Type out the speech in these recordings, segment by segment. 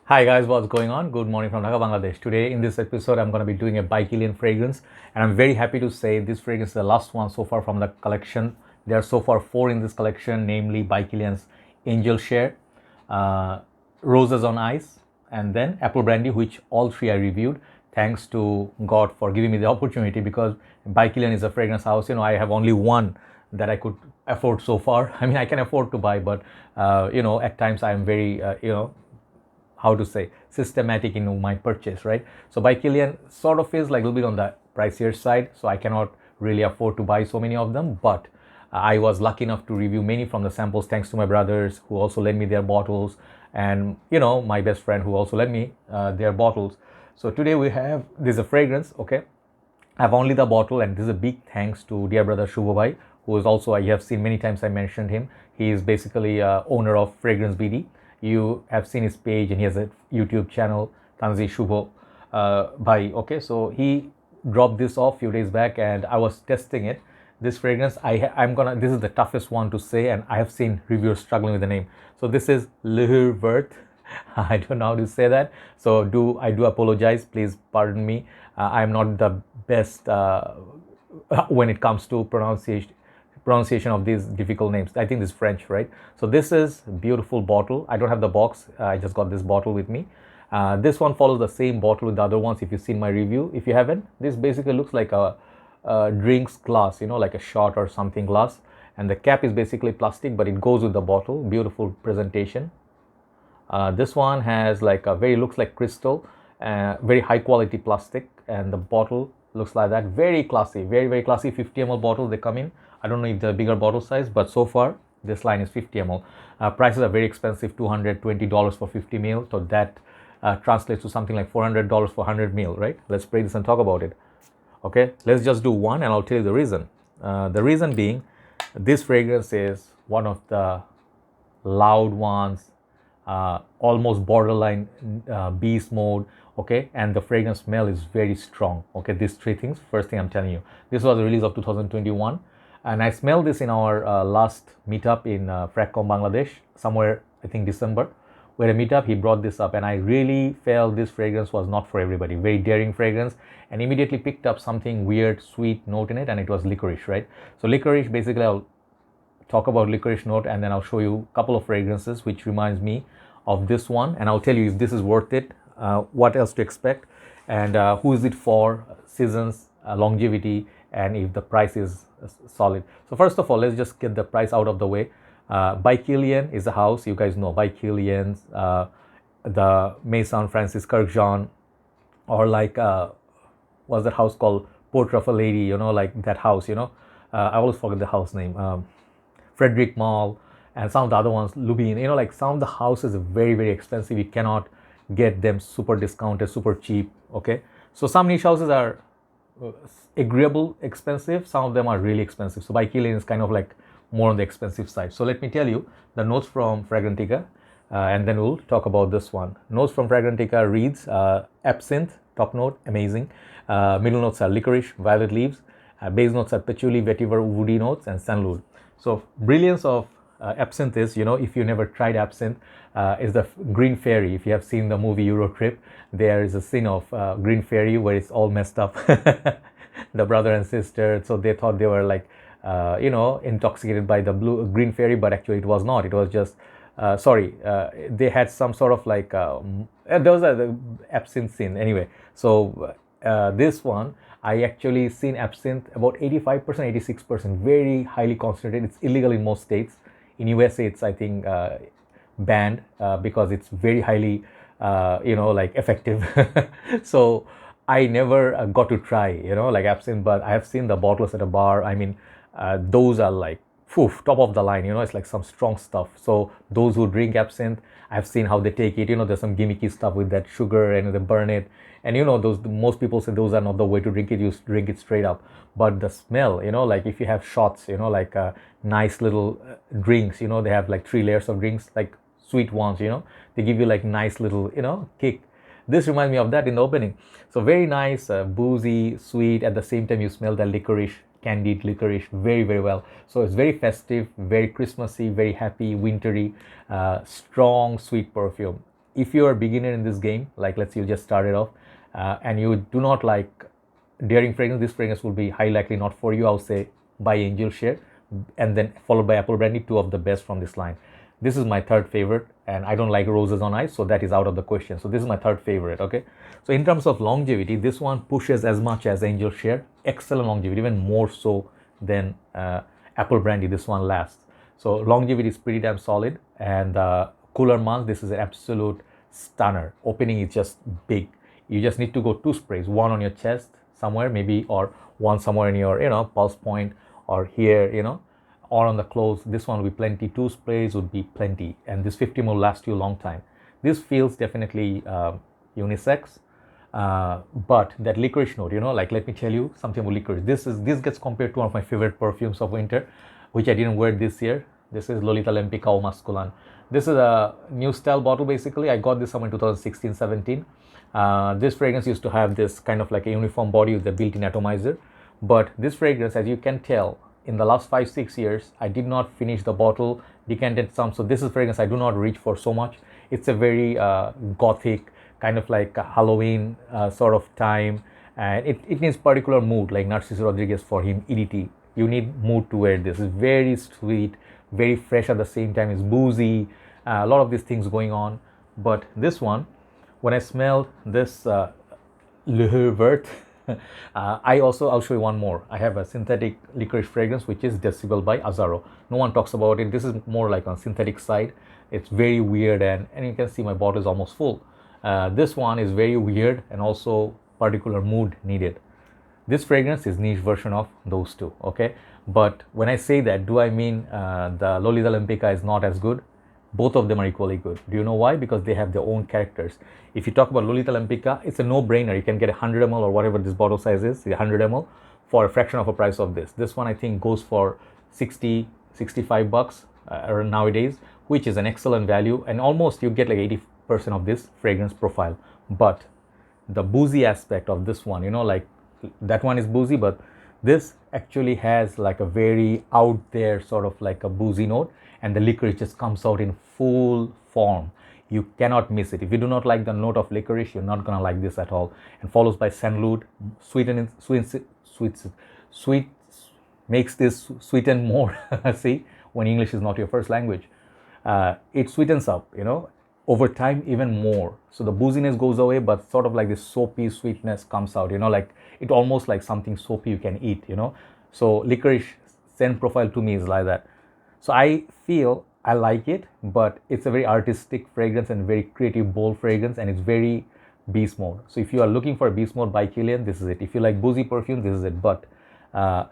Hi guys, what's going on? Good morning from Dhaka, Bangladesh. Today in this episode, I'm going to be doing a By Kilian fragrance, and I'm very happy to say this fragrance is the last one so far from the collection. There are so far four in this collection, namely By Kilian's Angel Share, uh, Roses on Ice, and then Apple Brandy, which all three I reviewed. Thanks to God for giving me the opportunity, because By Kilian is a fragrance house. I have only one that I could afford so far. I mean, I can afford to buy, but at times I am very how to say, systematic in my purchase, right? So By Kilian sort of is like a little bit on the pricier side, so I cannot really afford to buy so many of them, but I was lucky enough to review many from the samples thanks to my brothers who also lent me their bottles, and my best friend who also lent me their bottles. So today we have this is a fragrance. Okay, I have only the bottle, and this is a big thanks to dear brother Shuvo bhai, who is also, I have seen many times I mentioned him. He is basically owner of FragranceBD. You have seen his page, and he has a YouTube channel, Tanzi Shuvo bhai. Okay, so he dropped this off few days back, and I was testing it. This fragrance, this is the toughest one to say, and I have seen reviewers struggling with the name. So this is Verte. I don't know how to say that, so I do apologize, please pardon me. I am not the best when it comes to pronunciation of these difficult names. I think this is French, right? So this is beautiful bottle. I don't have the box, I just got this bottle with me. This one follows the same bottle with the other ones. If you've seen my review, if you haven't, this basically looks like a drinks glass, like a shot or something glass, and the cap is basically plastic, but it goes with the bottle. Beautiful presentation. This one has like a looks like crystal, very high quality plastic, and the bottle looks like that. Very classy, very classy. 50 ml bottles they come in. I don't know if they're bigger bottle size, but so far this line is 50 ml. Prices are very expensive, $220 for 50 ml. So that translates to something like $400 for 100 ml, right? Let's break this and talk about it. Okay, let's just do one, and I'll tell you the reason. The reason being, this fragrance is one of the loud ones, almost borderline beast mode. Okay, and the fragrance smell is very strong. Okay, these three things. First thing I'm telling you, this was the release of 2021, and I smelled this in our last meetup in Fragcomm, Bangladesh, somewhere I think December. Where a meetup, he brought this up, and I really felt this fragrance was not for everybody. Very daring fragrance, and immediately picked up something weird, sweet note in it, and it was licorice, right? So licorice, basically, I'll talk about licorice note, and then I'll show you a couple of fragrances which reminds me of this one, and I'll tell you if this is worth it, what else to expect, and who is it for, seasons, longevity, and if the price is solid. So first of all, let's just get the price out of the way. By Kilian is a house, you guys know By Kilian's, the Maison Francis Kurkdjian, or like what's that house called, Portrait of a Lady, like that house, I always forget the house name, Frederick Mall, and some of the other ones, Lubin, like some of the houses are very expensive. You cannot get them super discounted, super cheap. Okay, so some niche houses are agreeable expensive, some of them are really expensive. So By Kilian is kind of like more on the expensive side. So let me tell you the notes from Fragrantica, and then we'll talk about this one. Notes from Fragrantica reads absinthe, top note, amazing. Middle notes are licorice, violet leaves. Base notes are patchouli, vetiver, woody notes, and sandalwood. So brilliance of absinthe is, if you never tried absinthe, is the green fairy. If you have seen the movie Euro Trip, there is a scene of green fairy where it's all messed up. The brother and sister, so they thought they were like intoxicated by the green fairy, but actually it was not. It was just they had some sort of like those are the absinthe scene anyway. So this one, I actually seen absinthe about 85%, 86%, very highly concentrated. It's illegal in most states. In USA, it's I think banned because it's very highly like effective. So I never got to try like absinthe, but I have seen the bottles at a bar. I mean, those are like top of the line. It's like some strong stuff. So those who drink absinthe, I've seen how they take it. There's some gimmicky stuff with that sugar, and they burn it, and those, most people say those are not the way to drink it. You drink it straight up. But the smell, like if you have shots, like nice little drinks, they have like 3 layers of drinks, like sweet ones, they give you like nice little kick. This reminds me of that in the opening. So very nice, boozy, sweet. At the same time, you smell the licorice, candied licorice, very well. So it's very festive, very Christmassy, very happy, wintry, strong, sweet perfume. if you are a beginner in this game, like let's say you just started off and you do not like daring fragrance, this fragrance will be highly likely not for you. I'll say by Angel Share, and then followed by Apple Brandy, two of the best from this line. This is my third favorite, and I don't like roses on ice, so that is out of the question. So this is my third favorite. Okay, so in terms of longevity, this one pushes as much as Angel Share. Excellent longevity, even more so than Apple Brandy. This one lasts. So longevity is pretty damn solid, and cooler months, this is an absolute stunner. Opening is just big. You just need to go 2 sprays, one on your chest somewhere maybe, or one somewhere in your pulse point, or here, or on the clothes. This one will be plenty. 2 sprays would be plenty, and this 50 ml lasts you a long time. This feels definitely unisex, but that licorice note, like let me tell you something about licorice. This gets compared to one of my favorite perfumes of winter, which I didn't wear this year. This is Lolita Lempica Eau Masculine. This is a new style bottle basically. I got this somewhere in 2016-17. This fragrance used to have this kind of like a uniform body with a built-in atomizer, but this fragrance, as you can tell, in the last 5-6 years, I did not finish the bottle, decanted some. So this is fragrance I do not reach for so much. It's a very gothic, kind of like a Halloween sort of time, and it needs particular mood, like Narciso Rodriguez for him, EDT. You need mood to wear this. It's very sweet, very fresh at the same time. It's boozy, a lot of these things going on. But this one, when I smelled this Le Verte, I'll show you one more. I have a synthetic licorice fragrance, which is Decibel by Azzaro. No one talks about it. This is more like on synthetic side. It's very weird, and you can see my bottle is almost full. This one is very weird and also particular mood needed. This fragrance is niche version of those two, okay? But when I say that, do I mean the Lolita Lempica is not as good? Both of them are equally good. Do you know why? Because they have their own characters. If you talk about Lolita Lempica, it's a no-brainer. You can get 100 ml or whatever this bottle size is, 100 ml, for a fraction of a price of this. This one I think goes for 60, 65 bucks nowadays, which is an excellent value, and almost you get like 80% of this fragrance profile. But the boozy aspect of this one, like that one is boozy, but this actually has like a very out there sort of like a boozy note, and the licorice just comes out in full form. You cannot miss it. If you do not like the note of licorice, you're not gonna like this at all. And follows by sandalwood, sweet makes this sweeten more. See, when English is not your first language, it sweetens up, over time even more. So the booziness goes away, but sort of like this soapy sweetness comes out, like it almost like something soapy you can eat, So licorice scent profile to me is like that. So I feel I like it, but it's a very artistic fragrance and very creative, bold fragrance, and it's very beast mode. So if you are looking for a beast mode by Kilian, this is it. If you like boozy perfume, this is it. But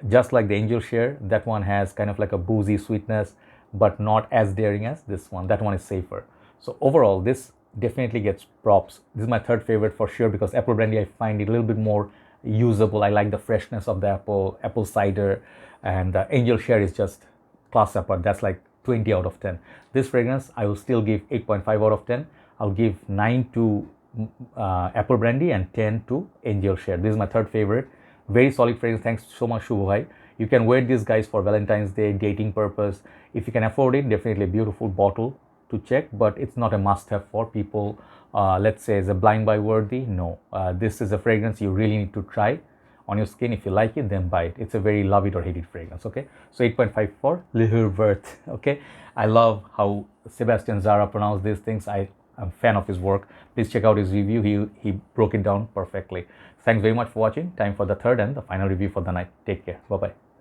just like the Angel Share, that one has kind of like a boozy sweetness, but not as daring as this one. That one is safer. So overall, this definitely gets props. This is my third favorite for sure, because Apple Brandy, I find it a little bit more usable. I like the freshness of the apple cider, and the Angel Share is just class apart. That's like 20 out of 10. This fragrance, I will still give 8.5 out of 10. I'll give 9 to Apple Brandy and 10 to Angel Share. This is my third favorite. Very solid fragrance. Thanks so much, Shuvo bhai. You can wear these guys for Valentine's Day, dating purpose. If you can afford it, definitely a beautiful bottle to check, but it's not a must-have for people, let's say, is a blind buy worthy. No, this is a fragrance you really need to try on your skin. If you like it, then buy it. It's a very love it or hate it fragrance. Okay, so 8.5 for Le Verte. Okay, I love how Sebastian Zara pronounced these things. I'm a fan of his work. Please check out his review. He broke it down perfectly. Thanks very much for watching. Time for the third and the final review for the night. Take care. Bye bye.